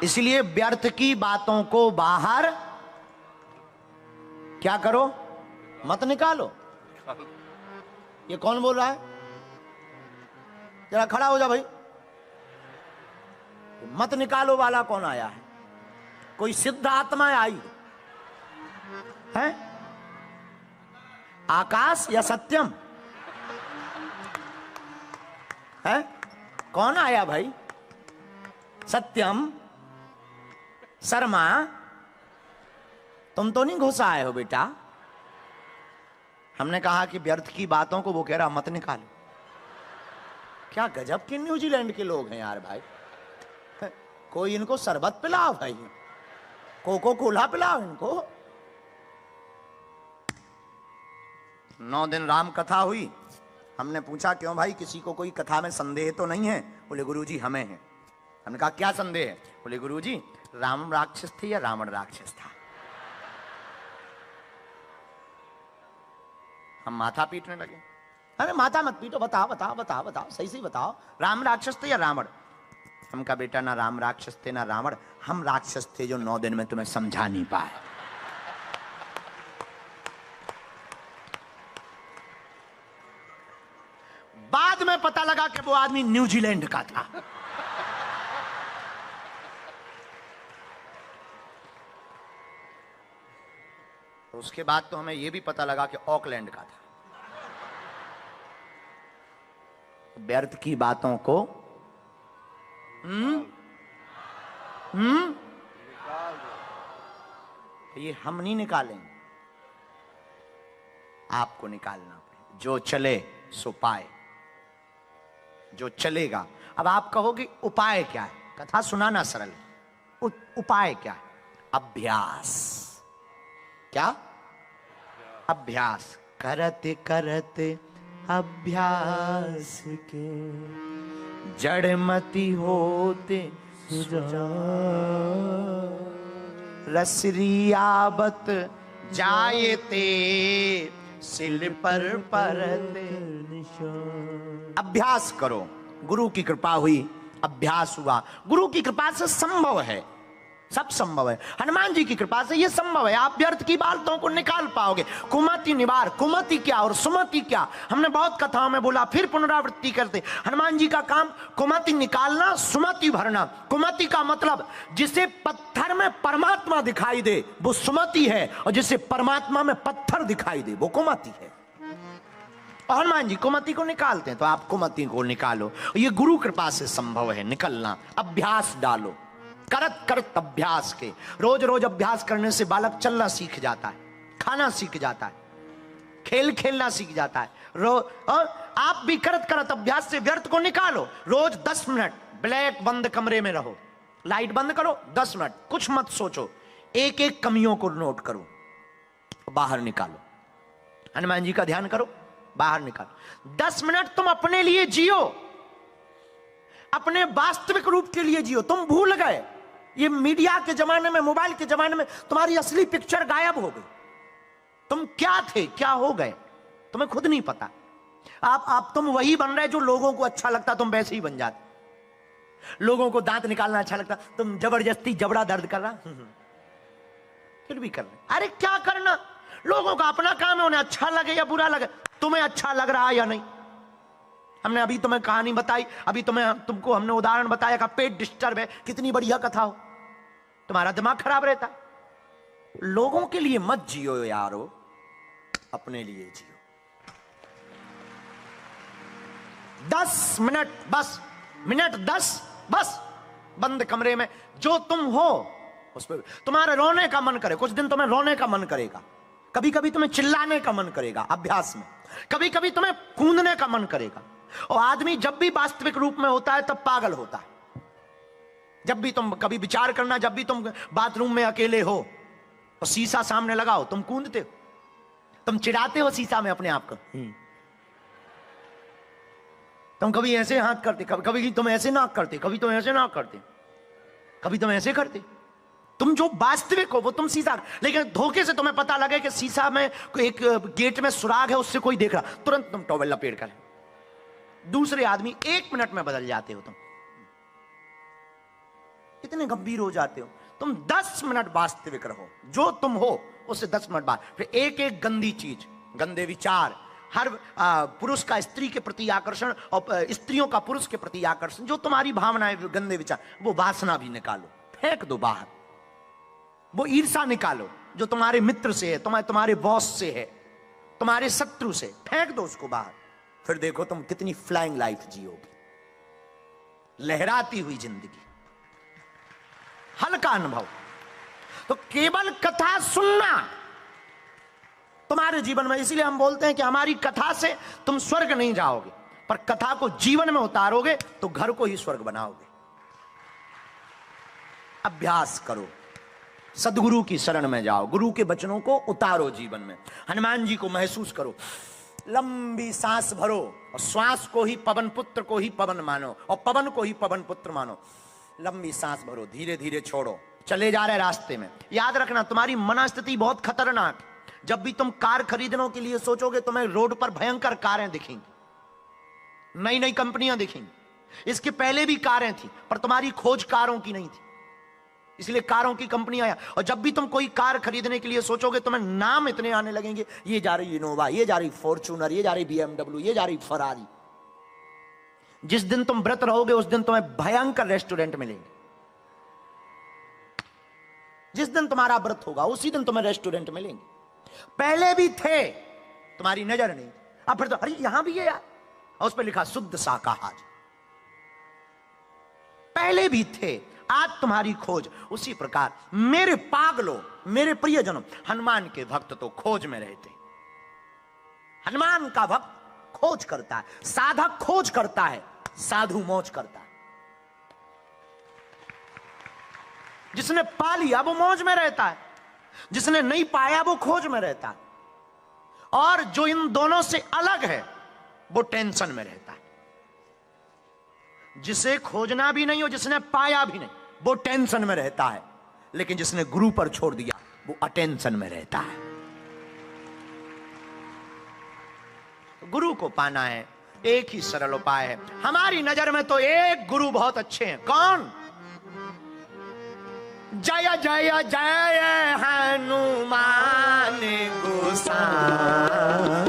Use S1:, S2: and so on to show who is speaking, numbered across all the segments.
S1: इसलिए व्यर्थ की बातों को बाहर क्या करो, मत निकालो। ये कौन बोल रहा है? जरा खड़ा हो जा भाई। मत निकालो वाला कौन आया है? कोई सिद्ध आत्मा आई है? आकाश या सत्यम है? कौन आया भाई? सत्यम शर्मा, तुम तो नहीं घुस आए हो बेटा। हमने कहा कि व्यर्थ की बातों को, वो कह रहा मत निकालो। क्या गजब के न्यूजीलैंड के लोग हैं यार भाई। कोई इनको शरबत पिलाओ भाई, कोको कोला पिलाओ इनको। 9 दिन राम कथा हुई। हमने पूछा क्यों भाई, किसी को कोई कथा में संदेह तो नहीं है? बोले गुरुजी हमें है। हमने कहा क्या संदेह है? बोले गुरुजी राम राक्षस थे या रावण राक्षस था? हम माथा पीटने लगे। अरे माथा मत पीटो, बताओ बताओ बताओ बताओ, सही सही बताओ, राम राक्षस थे या रावण? हम कहा बेटा ना राम राक्षस थे ना रावण, हम राक्षस थे जो 9 दिन में तुम्हें समझा नहीं पाए। बाद में पता लगा कि वो आदमी न्यूजीलैंड का था। तो उसके बाद तो हमें यह भी पता लगा कि ऑकलैंड का था। व्यर्थ की बातों को ये हम नहीं निकालेंगे, आपको निकालना पड़ेगा। जो चले सो पाए, जो चलेगा। अब आप कहोगे उपाय क्या है? कथा सुनाना सरल है, उपाय क्या है? अभ्यास। क्या? अभ्यास। करते करते अभ्यास के जड़मती होते रसरियाबत जायते सिल पर परते। अभ्यास करो। गुरु की कृपा हुई, अभ्यास हुआ। गुरु की कृपा से संभव है, सब संभव है। हनुमान जी की कृपा से यह संभव है। आप व्यर्थ की बातों को निकाल पाओगे। कुमति निवार। कुमति क्या और सुमति क्या, हमने बहुत कथाओं में बोला, फिर पुनरावृत्ति करते। हनुमान जी का काम कुमति निकालना, सुमति भरना। कुमति का मतलब जिसे पत्थर में परमात्मा दिखाई दे वो सुमति है, और जिसे परमात्मा में पत्थर दिखाई दे वो कुमति है। और हनुमान जी कुमति को निकालते हैं, तो आप कुमति को निकालो। ये गुरु कृपा से संभव है निकलना। अभ्यास डालो, करत करत अभ्यास के। रोज रोज अभ्यास करने से बालक चलना सीख जाता है, खाना सीख जाता है, खेल खेलना सीख जाता है। और आप भी करत करत अभ्यास से व्यर्थ को निकालो। रोज 10 मिनट ब्लैक बंद कमरे में रहो, लाइट बंद करो, 10 मिनट कुछ मत सोचो, एक एक कमियों को नोट करो, बाहर निकालो। हनुमान जी का ध्यान करो, बाहर निकालो। 10 मिनट तुम अपने लिए जियो, अपने वास्तविक रूप के लिए जियो। तुम भूल गए, ये मीडिया के जमाने में, मोबाइल के जमाने में तुम्हारी असली पिक्चर गायब हो गई। तुम क्या थे, क्या हो गए, तुम्हें खुद नहीं पता। आप तुम वही बन रहे जो लोगों को अच्छा लगता, तुम वैसे ही बन जाते। लोगों को दांत निकालना अच्छा लगता, तुम जबरदस्ती जबड़ा दर्द कर रहा, फिर भी कर रहे। अरे क्या करना, लोगों का अपना काम है, उन्हें अच्छा लगे या बुरा लगे। तुम्हें अच्छा लग रहा है या नहीं? हमने अभी तुम्हें कहानी बताई, अभी तुमको हमने उदाहरण बताया का पेट डिस्टर्ब है, कितनी बढ़िया कथा हो, तुम्हारा दिमाग खराब रहता। लोगों के लिए मत जियो यारो, अपने लिए जियो। 10 मिनट बस, मिनट 10 बस, बंद कमरे में जो तुम हो उस पर। तुम्हारे रोने का मन करे, कुछ दिन तुम्हें रोने का मन करेगा, कभी कभी तुम्हें चिल्लाने का मन करेगा अभ्यास में, कभी कभी तुम्हें कूदने का मन करेगा। और आदमी जब भी वास्तविक रूप में होता है तब पागल होता है। जब भी तुम कभी विचार करना, जब भी तुम बाथरूम में अकेले हो और शीशा सामने लगाओ, तुम कूदते हो, तुम चिढ़ाते हो शीशा में अपने आप को। तुम कभी ऐसे हाथ करते, कभी तुम ऐसे नाक करते, कभी तुम ऐसे नाक करते, कभी तुम ऐसे करते। तुम जो वास्तविक हो वो तुम शीशा, लेकिन धोखे से तुम्हें पता लगे कि शीशा में एक गेट में सुराग है, उससे कोई देख रहा, तुरंत तुम टॉवेल लपेट कर दूसरे आदमी 1 मिनट में बदल जाते हो तुम। कितने गंभीर हो जाते हो। तुम 10 मिनट वास्तविक रहो, जो तुम हो उससे 10 मिनट बाद। फिर एक एक गंदी चीज, गंदे विचार, हर पुरुष का स्त्री के प्रति आकर्षण और स्त्रियों का पुरुष के प्रति आकर्षण, जो तुम्हारी भावनाएं, गंदे विचार, वो वासना भी निकालो, फेंक दो बाहर। वो ईर्षा निकालो जो तुम्हारे मित्र से है, तुम्हारे बॉस से है, तुम्हारे शत्रु से, फेंक दो उसको बाहर। फिर देखो तुम कितनी फ्लाइंग लाइफ जियोगे, लहराती हुई जिंदगी, हल्का अनुभव। तो केवल कथा सुनना तुम्हारे जीवन में, इसलिए हम बोलते हैं कि हमारी कथा से तुम स्वर्ग नहीं जाओगे, पर कथा को जीवन में उतारोगे तो घर को ही स्वर्ग बनाओगे। अभ्यास करो, सदगुरु की शरण में जाओ, गुरु के वचनों को उतारो जीवन में। हनुमान जी को महसूस करो, लंबी सांस भरो और श्वास को ही पवन पुत्र को ही पवन मानो और पवन को ही पवन पुत्र मानो। लंबी सांस भरो, धीरे धीरे छोड़ो, चले जा रहे रास्ते में। याद रखना तुम्हारी मनस्थिति बहुत खतरनाक। जब भी तुम कार खरीदने के लिए सोचोगे तुम्हें रोड पर भयंकर कारें दिखेंगी, नई नई कंपनियां दिखेंगी। इसके पहले भी कारें थी पर तुम्हारी खोज कारों की नहीं थी, इसलिए कारों की कंपनी आया। और जब भी तुम कोई कार खरीदने के लिए सोचोगे तुम्हें नाम इतने आने लगेंगे, ये जा रही इनोवा, ये जा रही फॉर्च्यूनर, ये जा रही BMW, ये जा रही फरारी। जिस दिन तुम व्रत रहोगे उस दिन तुम्हें भयंकर रेस्टोरेंट मिलेंगे। जिस दिन तुम्हारा व्रत होगा उसी दिन तुम्हें रेस्टोरेंट मिलेंगे। पहले भी थे, तुम्हारी नजर नहीं, अब फिर तो अरे यहां भी है यार, और उस पर लिखा शुद्ध शाकाहार। पहले भी थे, आज तुम्हारी खोज। उसी प्रकार मेरे पागलों, मेरे प्रियजनों, हनुमान के भक्त तो खोज में रहते। हनुमान का भक्त खोज करता है, साधक खोज करता है, साधु मौज करता है। जिसने पा लिया वो मौज में रहता है, जिसने नहीं पाया वो खोज में रहता है। और जो इन दोनों से अलग है वो टेंशन में रहता है। जिसे खोजना भी नहीं हो, जिसने पाया भी नहीं, वो टेंशन में रहता है। लेकिन जिसने गुरु पर छोड़ दिया वो अटेंशन में रहता है। गुरु को पाना है, एक ही सरल उपाय है। हमारी नजर में तो एक गुरु बहुत अच्छे हैं। कौन? जय जय जय हनुमान गोसाई,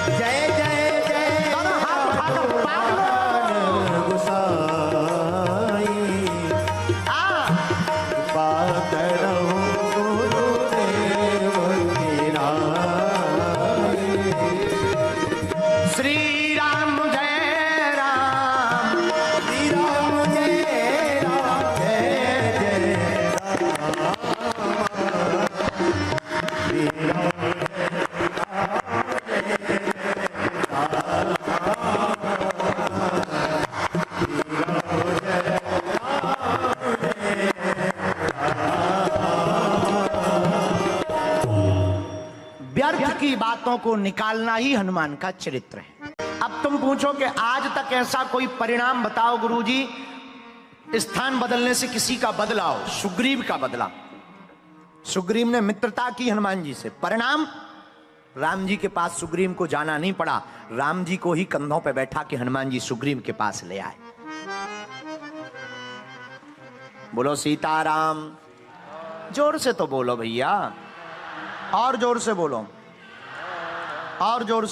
S1: जय जय जय हनुमान गोसाई। बात रहो गुरुदेव की राय। श्री राम जय राम, श्री राम जय राम, जय जय राम, श्री राम। व्यर्थ की बातों को निकालना ही हनुमान का चरित्र है। अब तुम पूछो कि आज तक ऐसा कोई परिणाम बताओ गुरुजी, स्थान बदलने से किसी का बदलाव। सुग्रीव का बदला, सुग्रीव ने मित्रता की हनुमान जी से, परिणाम राम जी के पास सुग्रीव को जाना नहीं पड़ा, राम जी को ही कंधों पे बैठा के हनुमान जी सुग्रीव के पास ले आए। बोलो सीताराम। जोर से तो बोलो भैया, और जोर से बोलो, और जोर से।